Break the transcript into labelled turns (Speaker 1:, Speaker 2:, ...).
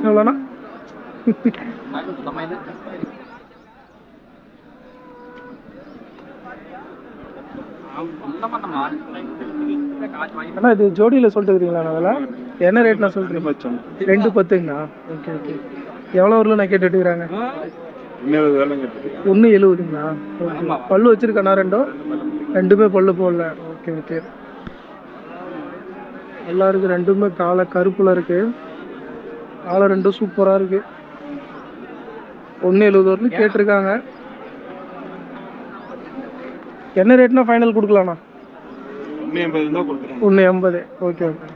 Speaker 1: எவ்வளோண்ணா? அண்ணா இது ஜோடியில் சொல்லிட்டு இருக்கிறீங்களா? அதில் என்ன ரேட்னா சொல்கிறீங்க? 210ங்கண்ணா. Okay okay. எவ்வளோ ஊரில் நான் கேட்டுட்டு இருக்கிறாங்க? 170ங்களா? ஓகே. பல்லு வச்சுருக்கண்ணா ரெண்டுமே பல்லு போடல. Okay okay. நல்லா இருக்குது. ரெண்டுமே காலை கருப்பில் இருக்குது. காலை ரெண்டும் சூப்பராக இருக்குது. 170 வரலும் கேட்டிருக்காங்க. என்ன ரேட்னா ஃபைனல் கொடுக்கலாண்ணா? 180. Okay okay.